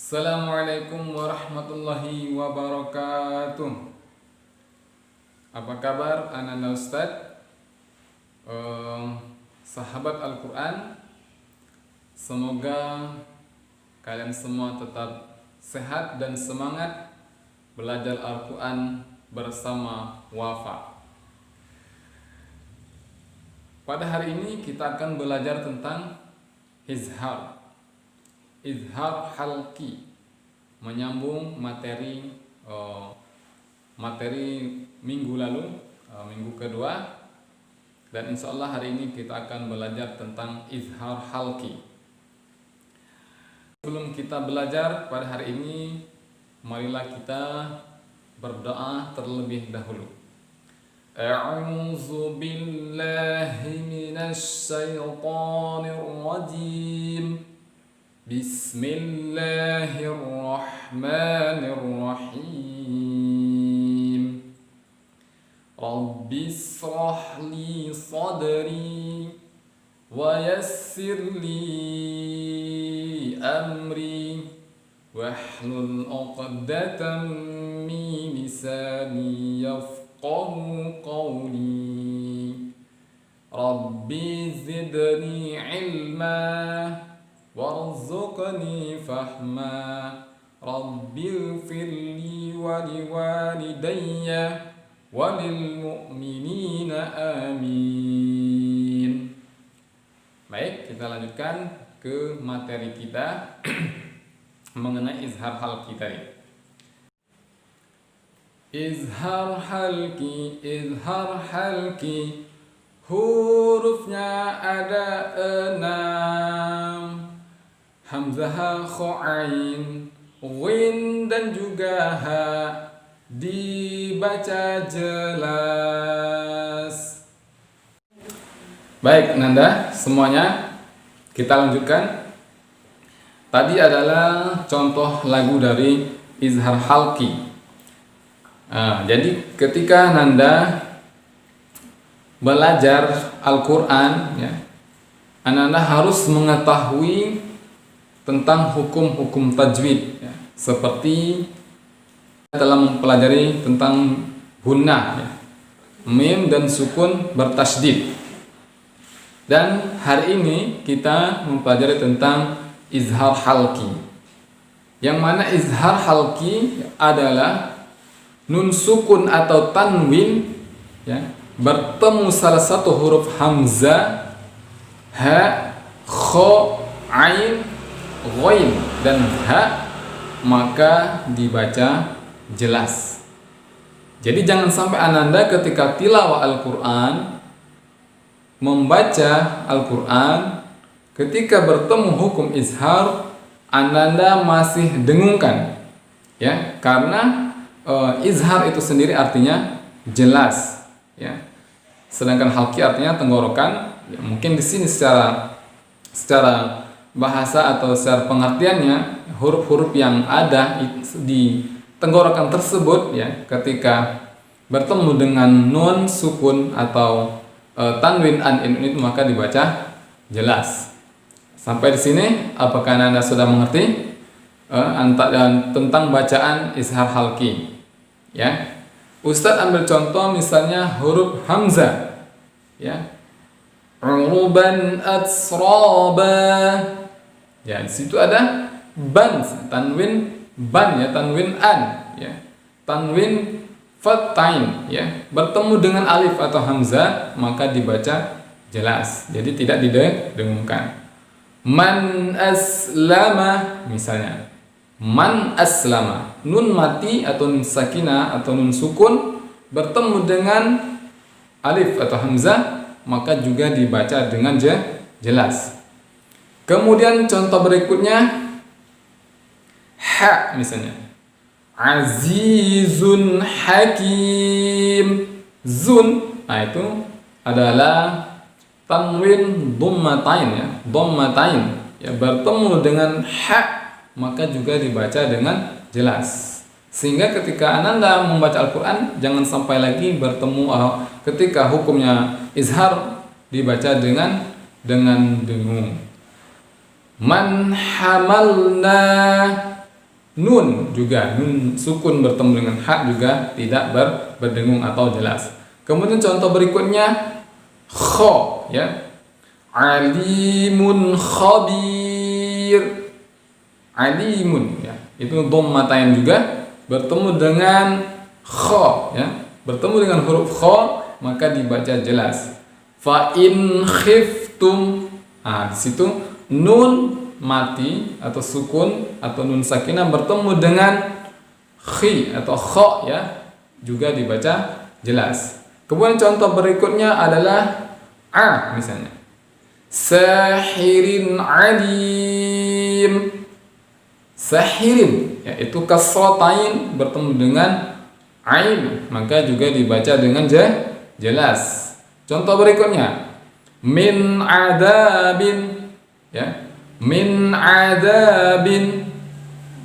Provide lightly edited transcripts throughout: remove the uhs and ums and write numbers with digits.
Assalamualaikum warahmatullahi wabarakatuh. Apa kabar anak-anak Ustadz, sahabat Al-Quran? Semoga kalian semua tetap sehat dan semangat belajar Al-Quran bersama Wafa. Pada hari ini kita akan belajar tentang izhar halqi, menyambung materi minggu lalu, minggu kedua, dan insya Allah hari ini kita akan belajar tentang izhar halqi. Sebelum kita belajar pada hari ini, marilah kita berdoa terlebih dahulu. A'udzu billahi minasy syaithanir rajim. Bismillahirrahmanirrahim. Rabbi shrah li sadri wa yassir li amri wahlul 'uqdatam min lisani yafqahu qawli. Rabbi zidni 'ilma warzuqni fahma. Rabbighfirli wa liwalidayya wa lil mu'minina amin. Baik, kita lanjutkan ke materi kita mengenai izhar halqi tadi. Izhar halqi, hurufnya ada 6. Hamzah, kha, ain, ghin dan juga ha, dibaca jelas. Baik Nanda, semuanya kita lanjutkan. Tadi adalah contoh lagu dari izhar halqi. Jadi ketika Nanda belajar Al-Quran, ya, Anda harus mengetahui tentang hukum-hukum tajwid, ya, seperti dalam mempelajari tentang gunnah, ya, mim dan sukun bertasydid. Dan hari ini kita mempelajari tentang izhar halqi, yang mana izhar halqi adalah nun sukun atau tanwin, ya, bertemu salah satu huruf hamzah, ha, kha, ain, ghain dan ha, maka dibaca jelas. Jadi jangan sampai Ananda ketika tilawah Al-Quran, membaca Al-Quran, ketika bertemu hukum izhar, Ananda masih dengungkan, ya, karena izhar itu sendiri artinya jelas, ya. Sedangkan halqi artinya tenggorokan. Ya, mungkin di sini secara bahasa atau secara pengertiannya, huruf-huruf yang ada di tenggorokan tersebut, ya, ketika bertemu dengan nun sukun atau tanwin an in itu maka dibaca jelas. Sampai di sini apakah Anda sudah mengerti tentang bacaan izhar halqi? Ya. Ustadz ambil contoh misalnya huruf hamzah, ya, uruban atsraba, ya, di situ ada ban, tanwin ban, ya, tanwin an, ya, tanwin fatain, ya, bertemu dengan alif atau hamzah maka dibaca jelas, jadi tidak didengungkan. Man aslama misalnya, man aslama, nun mati atau nun sakinah atau nun sukun bertemu dengan alif atau hamzah maka juga dibaca dengan jelas. Kemudian contoh berikutnya ha misalnya, azizun hakim, zun, nah itu adalah tanwin dhammatain, ya, dhammatain, ya, bertemu dengan ha maka juga dibaca dengan jelas. Sehingga ketika Ananda membaca Al-Quran, jangan sampai lagi bertemu ketika hukumnya izhar dibaca dengan dengung. Man hamalna, Nun juga, nun sukun bertemu dengan hak juga tidak berdengung atau jelas. Kemudian contoh berikutnya kha, ya. Alimun khabir. Alimun, ya. Itu dhammatain juga bertemu dengan kha, ya. Bertemu dengan huruf kha maka dibaca jelas. Fa in khiftum. Di situ nun mati atau sukun atau nun sakinah bertemu dengan khi atau kha, ya, juga dibaca jelas. Kemudian contoh berikutnya adalah misalnya sahirin alim. Sahirin, yaitu kasratain bertemu dengan ain maka juga dibaca dengan jelas. Contoh berikutnya min adabin, ya. Min adabin.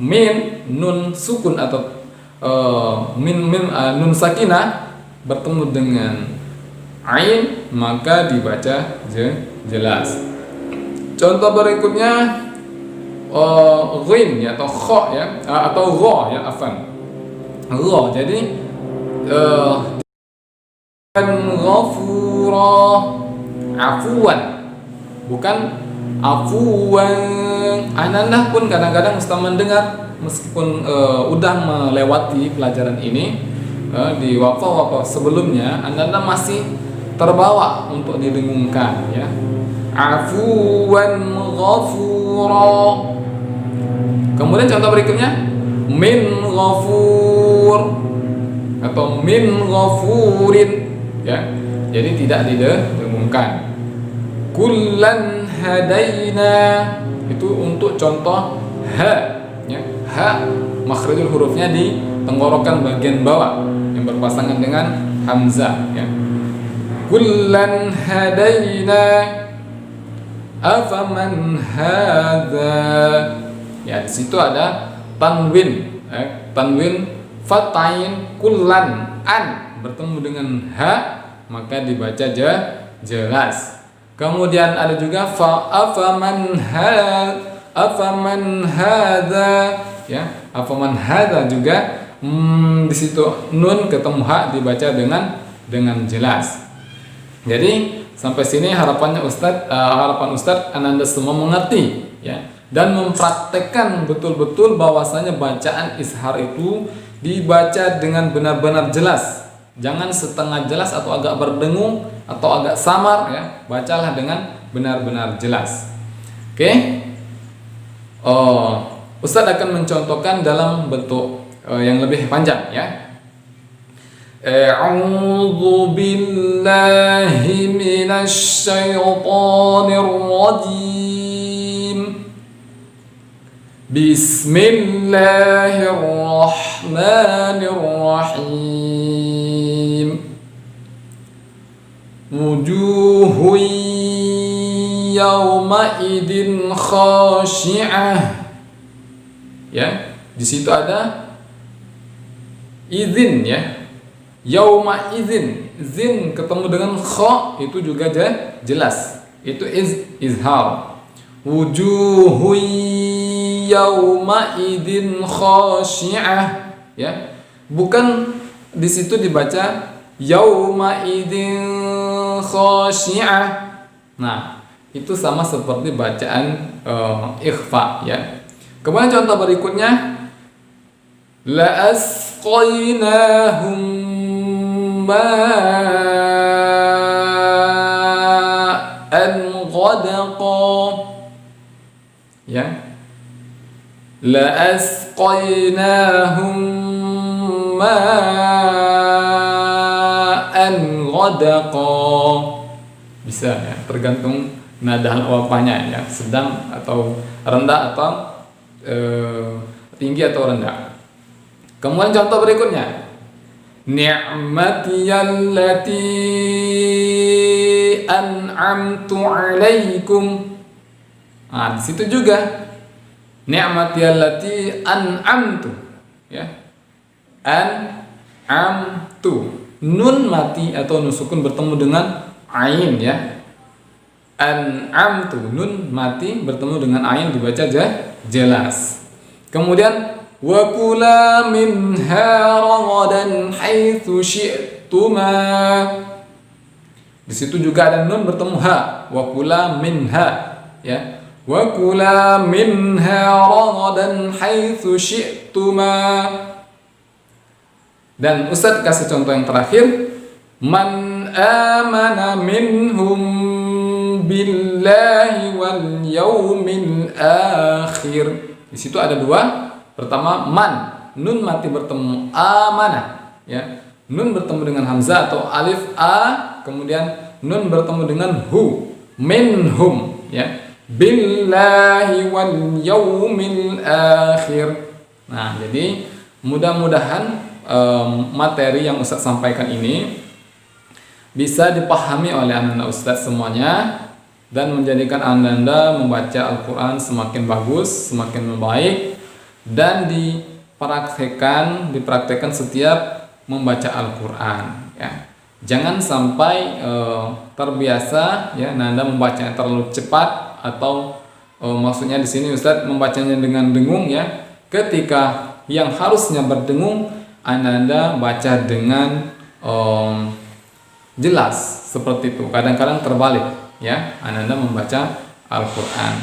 Min nun sukun atau nun sakinah bertemu dengan ain maka dibaca jelas. Contoh berikutnya ghin, ya, atau kha, ya, atau gha, ya, afan. Gha. Jadi ghafura, afuwan, bukan afuwan. Ananda pun kadang-kadang Ustaz mendengar meskipun udah melewati pelajaran ini di waqaf sebelumnya, Ananda masih terbawa untuk didengungkan, ya. Afuwan ghafura. Kemudian contoh berikutnya min ghafur atau min ghafurin, ya. Jadi tidak didengungkan. Kullan hadaina, itu untuk contoh ha, ya. Ha makhrajul hurufnya di tenggorokan bagian bawah yang berpasangan dengan hamzah, ya. Kullan hadaina afaman hadza, ya. Di situ ada tanwin, tanwin fatain kullan, an bertemu dengan ha maka dibaca jelas. Kemudian ada juga fa afaman hadza, ya. Afaman hadza juga di situ nun ketemu ha dibaca dengan jelas. Jadi sampai sini harapan Ustadz Ananda semua mengerti, ya, dan mempraktekkan betul-betul bahwasanya bacaan izhar itu dibaca dengan benar-benar jelas. Jangan setengah jelas atau agak berdengung atau agak samar, ya. Bacalah dengan benar-benar jelas. Oke. Ustadz akan mencontohkan dalam bentuk yang lebih panjang, ya. A'udzu billahi minasy syaithanir rajim. Bismillahirrahmanirrahim. Wujuhun yawma idin khashi'ah, ya. Di situ ada izin, ya. Yauma izin, zin ketemu dengan kha itu juga jelas. Itu izhar. Wujuhun yauma idin khashi'ah, ya. Bukan di situ dibaca yauma idin khashi'ah. Nah, itu sama seperti bacaan ikhfa, ya. Kemudian contoh berikutnya la asqainahum ma'an ghadaqa, ya. La asqainahum ma'an ghadaqa. Bisa, ya, tergantung nada wafahnya, ya, sedang atau rendah atau tinggi atau rendah. Kemudian contoh berikutnya ni'matiyallati an'amtu 'alaikum. Di situ juga ni'matiyallati an'amtu, ya. An'amtu, nun mati atau nun sukun bertemu dengan ain, ya. An'amtu, nun mati bertemu dengan ain dibaca jelas. Kemudian wa kula minha ragadan haitsu syi'tuma. Di situ juga ada nun bertemu ha, wa kula minha, ya. Wa kula minha ragadan haitsu syi'tuma. Dan Ustaz kasih contoh yang terakhir, man amana minhum billahi wal yaumil akhir. Di situ ada dua. Pertama man, nun mati bertemu amanah, ya. Nun bertemu dengan hamzah atau alif a, kemudian nun bertemu dengan hu, minhum, ya. Billahi wal yaumil akhir. Nah, jadi mudah-mudahan materi yang Ustaz sampaikan ini bisa dipahami oleh anda Ustaz semuanya dan menjadikan anda membaca Al-Quran semakin bagus, semakin membaik, dan dipraktekkan setiap membaca Al-Quran, ya. Jangan sampai terbiasa, ya, anda membacanya terlalu cepat atau maksudnya di sini Ustaz membacanya dengan dengung, ya. Ketika yang harusnya berdengung anda baca dengan jelas seperti itu. Kadang-kadang terbalik, ya. Anda membaca Al-Quran,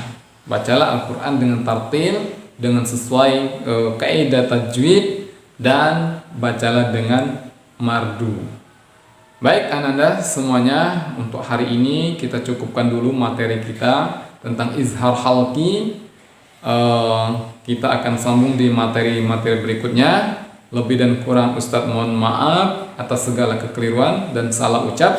bacalah Al-Quran dengan tartil, dengan sesuai kaidah tajwid, dan bacalah dengan mardu. Baik anda semuanya, untuk hari ini kita cukupkan dulu materi kita tentang izhar halqi. Kita akan sambung di materi-materi berikutnya. Lebih dan kurang Ustadz mohon maaf atas segala kekeliruan dan salah ucap.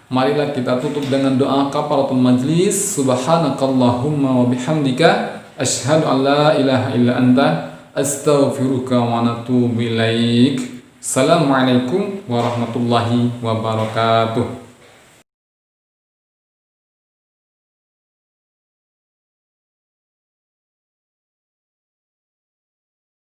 Marilah kita tutup dengan doa kafaratul majlis. Subhanakallahumma wa bihamdika asyhadu an la ilaha illa anta astaghfiruka wa atubu ilaik. Assalamualaikum warahmatullahi wabarakatuh.